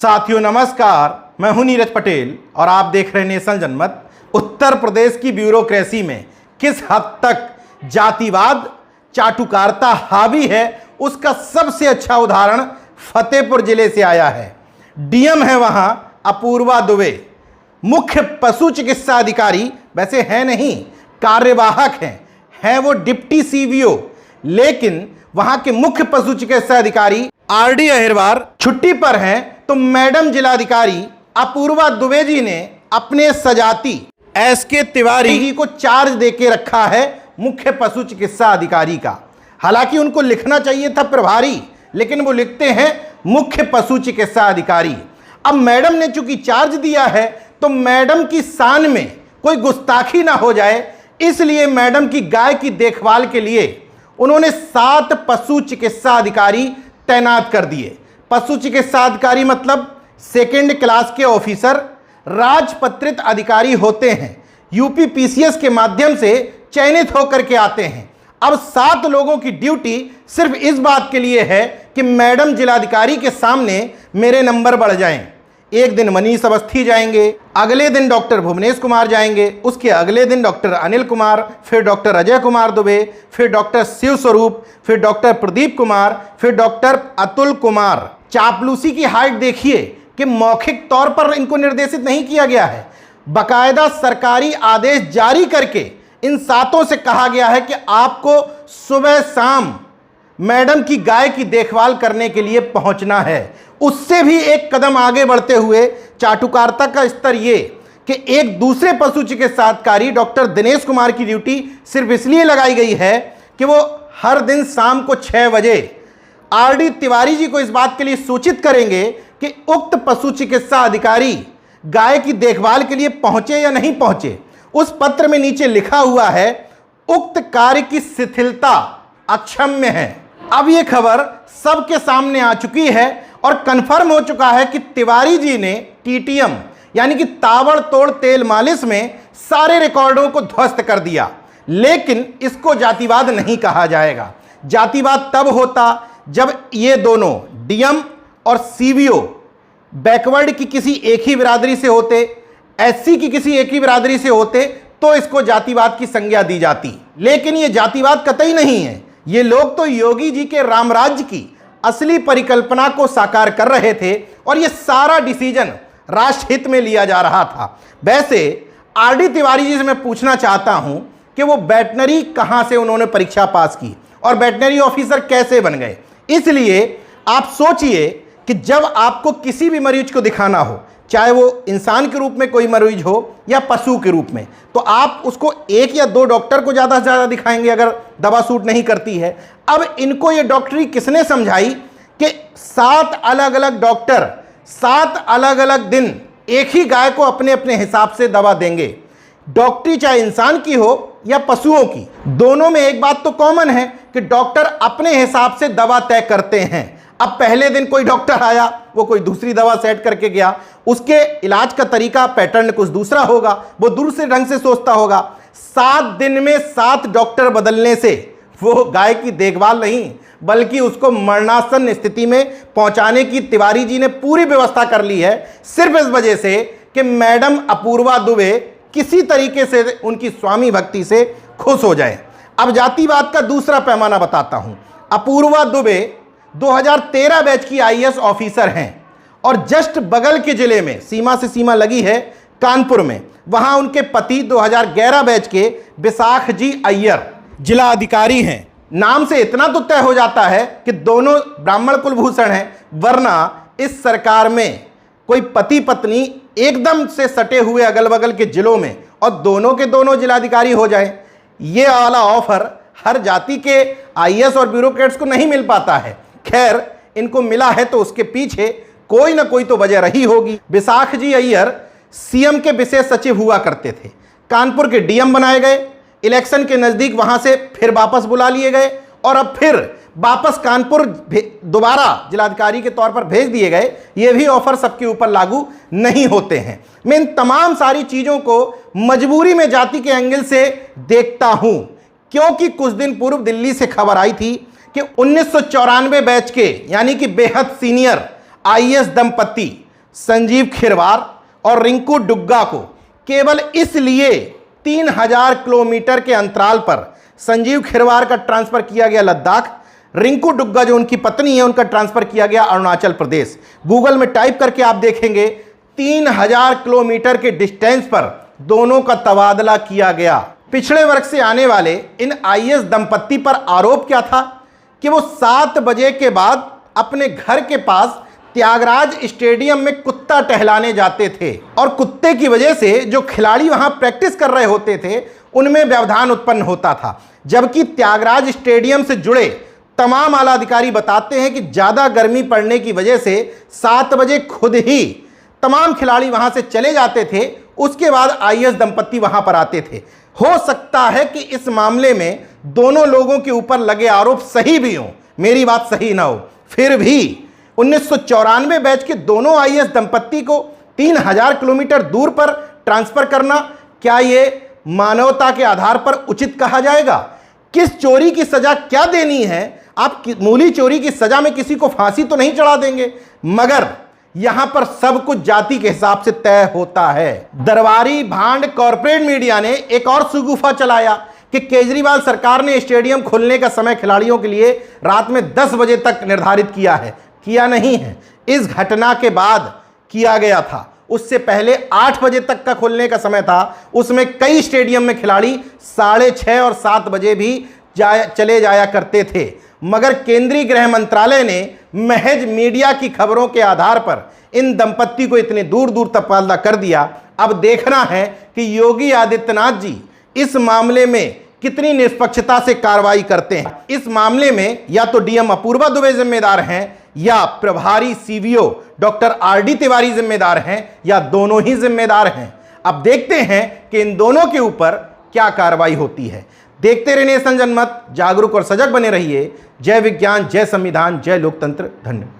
साथियों नमस्कार, मैं हूं नीरज पटेल और आप देख रहे हैं नेशनल जनमत। उत्तर प्रदेश की ब्यूरोक्रेसी में किस हद तक जातिवाद चाटुकारिता हावी है उसका सबसे अच्छा उदाहरण फतेहपुर जिले से आया है। डीएम है वहां अपूर्वा दुबे, मुख्य पशु चिकित्सा अधिकारी वैसे हैं नहीं, कार्यवाहक हैं वो डिप्टी सीवीओ, लेकिन वहां के मुख्य पशु चिकित्सा अधिकारी आरडी अहिरवार छुट्टी पर हैं। तो मैडम जिलाधिकारी अपूर्वा दुबे जी ने अपने सजाती एसके तिवारी जी को चार्ज देके रखा है मुख्य पशु चिकित्सा अधिकारी का। हालांकि उनको लिखना चाहिए था प्रभारी, लेकिन वो लिखते हैं मुख्य पशु चिकित्सा अधिकारी। अब मैडम ने चूंकि चार्ज दिया है तो मैडम की शान में कोई गुस्ताखी ना हो जाए, इसलिए मैडम की गाय की देखभाल के लिए उन्होंने 7 पशु चिकित्सा अधिकारी तैनात कर दिए। पशु चिकित्सा अधिकारी मतलब सेकेंड क्लास के ऑफिसर, राजपत्रित अधिकारी होते हैं, यूपी पीसीएस के माध्यम से चयनित होकर के आते हैं। अब 7 लोगों की ड्यूटी सिर्फ इस बात के लिए है कि मैडम जिलाधिकारी के सामने मेरे नंबर बढ़ जाएं। एक दिन मनीष अवस्थी जाएंगे, अगले दिन डॉक्टर भुवनेश कुमार जाएंगे, उसके अगले दिन डॉक्टर अनिल कुमार, फिर डॉक्टर अजय कुमार दुबे, फिर डॉक्टर शिव स्वरूप, फिर डॉक्टर प्रदीप कुमार, फिर डॉक्टर अतुल कुमार। चापलूसी की हाइट देखिए कि मौखिक तौर पर इनको निर्देशित नहीं किया गया है, बाकायदा सरकारी आदेश जारी करके इन 7 से कहा गया है कि आपको सुबह शाम मैडम की गाय की देखभाल करने के लिए पहुंचना है। उससे भी एक कदम आगे बढ़ते हुए चाटुकारिता का स्तर ये कि एक दूसरे पशु चिकित्सा अधिकारी डॉक्टर दिनेश कुमार की ड्यूटी सिर्फ इसलिए लगाई गई है कि वो हर दिन शाम को 6 बजे आरडी तिवारी जी को इस बात के लिए सूचित करेंगे कि उक्त पशु चिकित्सा अधिकारी गाय की देखभाल के लिए पहुंचे या नहीं पहुंचे। उस पत्र में नीचे लिखा हुआ है उक्त कार्य की शिथिलता अक्षम्य है। अब यह खबर सबके सामने आ चुकी है और कंफर्म हो चुका है कि तिवारी जी ने टीटीएम यानी कि ताबड़तोड़ तेल मालिश में सारे रिकॉर्डों को ध्वस्त कर दिया। लेकिन इसको जातिवाद नहीं कहा जाएगा। जातिवाद तब होता जब ये दोनों डीएम और सीवीओ बैकवर्ड की किसी एक ही बिरादरी से होते, एससी की किसी एक ही बिरादरी से होते, तो इसको जातिवाद की संज्ञा दी जाती। लेकिन ये जातिवाद कतई नहीं है। ये लोग तो योगी जी के रामराज्य की असली परिकल्पना को साकार कर रहे थे और ये सारा डिसीजन राष्ट्रहित में लिया जा रहा था। वैसे आरडी तिवारी जी से मैं पूछना चाहता हूं कि वो वेटनरी कहां से उन्होंने परीक्षा पास की और वेटनरी ऑफिसर कैसे बन गए। इसलिए आप सोचिए कि जब आपको किसी भी मरीज को दिखाना हो, चाहे वो इंसान के रूप में कोई मरीज हो या पशु के रूप में, तो आप उसको 1 या 2 डॉक्टर को ज़्यादा से ज़्यादा दिखाएंगे अगर दवा सूट नहीं करती है। अब इनको ये डॉक्टरी किसने समझाई कि 7 अलग अलग डॉक्टर 7 अलग अलग दिन एक ही गाय को अपने अपने हिसाब से दवा देंगे। डॉक्टरी चाहे इंसान की हो या पशुओं की, दोनों में एक बात तो कॉमन है कि डॉक्टर अपने हिसाब से दवा तय करते हैं। अब पहले दिन कोई डॉक्टर आया, वो कोई दूसरी दवा सेट करके गया, उसके इलाज का तरीका पैटर्न कुछ दूसरा होगा, वो दूसरे ढंग से सोचता होगा। 7 दिन में 7 डॉक्टर बदलने से वो गाय की देखभाल नहीं बल्कि उसको मरणासन स्थिति में पहुंचाने की तिवारी जी ने पूरी व्यवस्था कर ली है, सिर्फ इस वजह से कि मैडम अपूर्वा दुबे किसी तरीके से उनकी स्वामी भक्ति से खुश हो जाए। अब जातिवाद का दूसरा पैमाना बताता हूं। अपूर्वा दुबे 2013 बैच की आईएएस ऑफिसर हैं और जस्ट बगल के जिले में सीमा से सीमा लगी है कानपुर में, वहां उनके पति 2011 बैच के विशाख जी अय्यर जिला अधिकारी हैं। नाम से इतना तो तय हो जाता है कि दोनों ब्राह्मण कुलभूषण हैं, वरना इस सरकार में कोई पति पत्नी एकदम से सटे हुए अगल बगल के जिलों में और दोनों के दोनों जिलाधिकारी हो जाए, ये वाला ऑफर हर जाति के आईएएस और ब्यूरोक्रेट्स को नहीं मिल पाता है। खैर, इनको मिला है तो उसके पीछे कोई ना कोई तो वजह रही होगी। विशाख जी अय्यर सीएम के विशेष सचिव हुआ करते थे, कानपुर के डीएम बनाए गए, इलेक्शन के नज़दीक वहां से फिर वापस बुला लिए गए और अब फिर वापस कानपुर दोबारा जिलाधिकारी के तौर पर भेज दिए गए। ये भी ऑफर सबके ऊपर लागू नहीं होते हैं। मैं इन तमाम सारी चीज़ों को मजबूरी में जाति के एंगल से देखता हूं, क्योंकि कुछ दिन पूर्व दिल्ली से खबर आई थी कि 1994 बैच के यानी कि बेहद सीनियर आईएएस दंपति संजीव खिरवार और रिंकू डुग्गा को केवल इसलिए 3000 किलोमीटर के अंतराल पर संजीव खिरवार का ट्रांसफर किया गया लद्दाख, रिंकू डुग्गा जो उनकी पत्नी है उनका ट्रांसफर किया गया अरुणाचल प्रदेश। गूगल में टाइप करके आप देखेंगे 3000 किलोमीटर के डिस्टेंस पर दोनों का तबादला किया गया। पिछड़े वर्ग से आने वाले इन आईएएस दंपत्ति पर आरोप क्या था कि वो 7 बजे के बाद अपने घर के पास त्यागराज स्टेडियम में कुत्ता टहलाने जाते थे और कुत्ते की वजह से जो खिलाड़ी वहां प्रैक्टिस कर रहे होते थे उनमें व्यवधान उत्पन्न होता था। जबकि त्यागराज स्टेडियम से जुड़े तमाम आला अधिकारी बताते हैं कि ज़्यादा गर्मी पड़ने की वजह से 7 बजे खुद ही तमाम खिलाड़ी वहां से चले जाते थे, उसके बाद आईएएस दंपत्ति वहां पर आते थे। हो सकता है कि इस मामले में दोनों लोगों के ऊपर लगे आरोप सही भी हों, मेरी बात सही ना हो, फिर भी 1994 बैच के दोनों आईएएस दंपत्ति को 3000 किलोमीटर दूर पर ट्रांसफर करना क्या ये मानवता के आधार पर उचित कहा जाएगा? किस चोरी की सजा क्या देनी है? आप मूली चोरी की सजा में किसी को फांसी तो नहीं चढ़ा देंगे, मगर यहां पर सब कुछ जाति के हिसाब से तय होता है। दरबारी भांड कॉर्पोरेट मीडिया ने एक और सुगुफा चलाया कि केजरीवाल सरकार ने स्टेडियम खोलने का समय खिलाड़ियों के लिए रात में 10 बजे तक निर्धारित किया है। किया नहीं है, इस घटना के बाद किया गया था। उससे पहले 8 बजे तक का खोलने का समय था, उसमें कई स्टेडियम में खिलाड़ी 6:30 और 7 बजे भी चले जाया करते थे। मगर केंद्रीय गृह मंत्रालय ने महज मीडिया की खबरों के आधार पर इन दंपत्ति को इतने दूर दूर तबादला कर दिया। अब देखना है कि योगी आदित्यनाथ जी इस मामले में कितनी निष्पक्षता से कार्रवाई करते हैं। इस मामले में या तो डीएम अपूर्वा दुबे जिम्मेदार हैं या प्रभारी सीवीओ डॉक्टर आरडी तिवारी जिम्मेदार हैं या दोनों ही जिम्मेदार हैं। अब देखते हैं कि इन दोनों के ऊपर क्या कार्रवाई होती है। देखते रहिए नेशन जनमत, जागरूक और सजग बने रहिए। जय विज्ञान, जय संविधान, जय लोकतंत्र। धन्यवाद।